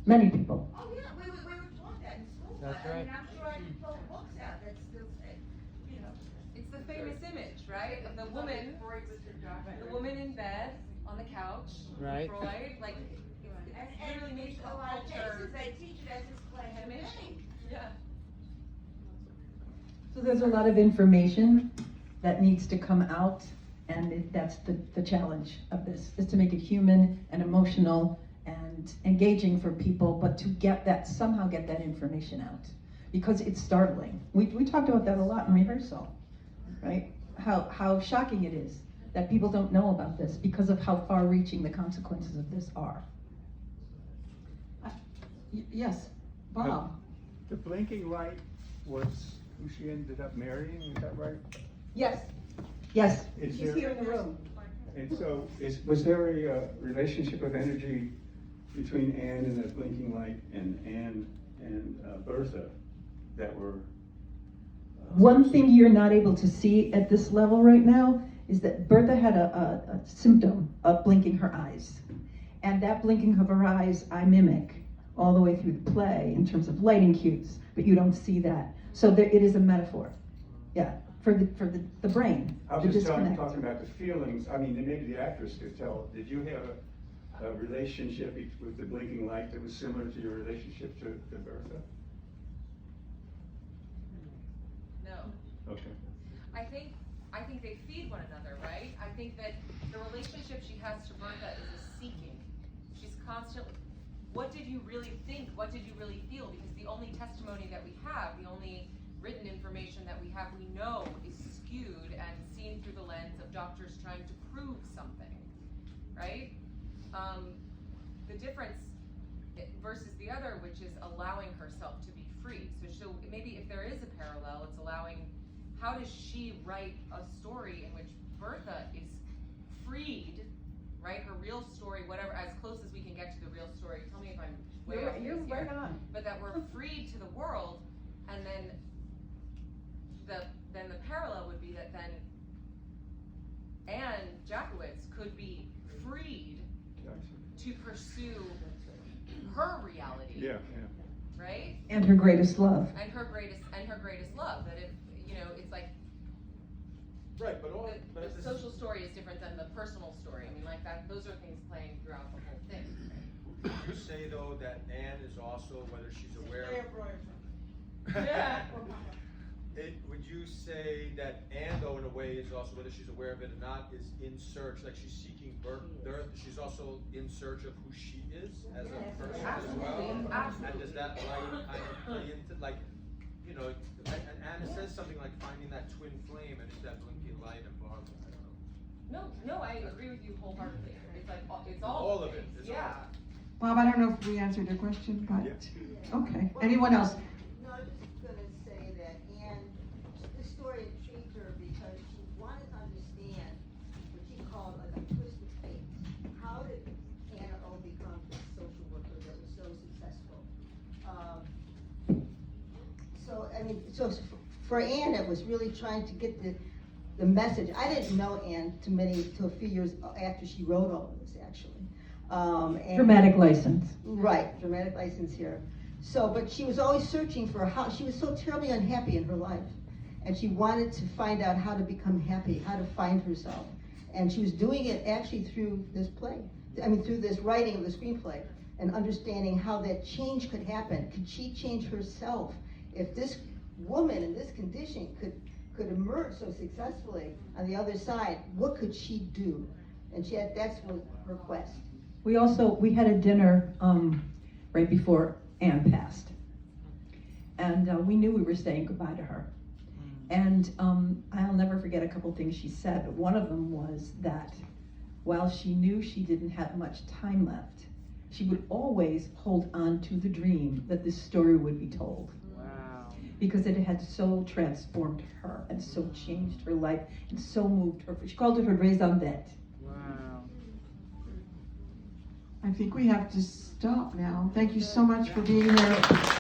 Many people. Oh, yeah, we were taught that in school. That's I right. mean, I'm sure I can pull books out that still say, you know. It's the famous image, right, of the woman in bed on the couch, Right. Freud, like it literally makes a lot of culture. cases, they teach it as this class of Image. name. Yeah. So there's a lot of information that needs to come out, and that's the challenge of this, is to make it human and emotional and engaging for people, but to somehow get that information out. Because it's startling. We talked about that a lot in rehearsal, right? How shocking it is that people don't know about this because of how far-reaching the consequences of this are. Yes, Bob. The blinking light was who she ended up marrying, is that right? Yes. Yes. Is She's there- here in the room. And so, was there a relationship of energy between Anne and the blinking light and Anne and Bertha that were? One thing you're not able to see at this level right now is that Bertha had a symptom of blinking her eyes. And that blinking of her eyes I mimic all the way through the play in terms of lighting cues, but you don't see that. So it is a metaphor, yeah, for the brain, I the was just disconnect. talking about the feelings, I mean, and maybe the actress could tell, did you have a relationship with the blinking light that was similar to your relationship to Bertha? No. Okay. I think they feed one another, right? I think that the relationship she has to Bertha is a seeking. She's constantly, what did you really think? What did you really feel? Because the only testimony that we have, the only written information that we have, we know is skewed and seen through the lens of doctors trying to prove something, right? The difference versus the other, which is allowing herself to be free. So maybe if there is a parallel, it's allowing, how does she write a story in which Bertha is freed, right? Her real story, whatever, as close as we can get to the real story. Tell me if I'm way off base You're here. right on. But that we're freed to the world, and then the parallel would be that then Ann Jackowitz could be freed to pursue her reality. Yeah. Right? And her greatest love. And her greatest love. That if it's like Right, but all the social story is different than the personal story. I mean, like that. Those are things playing throughout the whole thing. Would you say though that Anne is also, whether she's aware Yeah. would you say that Anne though in a way is also, whether she's aware of it or not, is in search, like she's seeking birth, she's also in search of who she is as a person as well? Absolutely. And does that light kind of play into, like, you know, and Anne says something like finding that twin flame, and it's that blinking light and Barbara, I don't know. No, I agree with you wholeheartedly. It's like it's All of it. things. It's Yeah. Bob, I don't know if we answered your question, but, Yeah. okay. Anyone else? No, I was just gonna say that Anne, this story intrigued her because she wanted to understand what she called like a twist of fate. How did Anna O become the social worker that was so successful? So for Anne, it was really trying to get the message. I didn't know Anne till a few years after she wrote all of this, actually. And Dramatic license. right, dramatic license here. So, but she was always searching for how, she was so terribly unhappy in her life. And she wanted to find out how to become happy, how to find herself. And she was doing it actually through this play. Through this writing of the screenplay and understanding how that change could happen. Could she change herself? If this woman in this condition could emerge so successfully on the other side, what could she do? And that's what her quest. We had a dinner right before Anne passed. And we knew we were saying goodbye to her. And I'll never forget a couple things she said. One of them was that while she knew she didn't have much time left, she would always hold on to the dream that this story would be told. Wow. Because it had so transformed her and so changed her life and so moved her. She called it her raison d'etre. Wow. I think we have to stop now. Thank you so much for being here.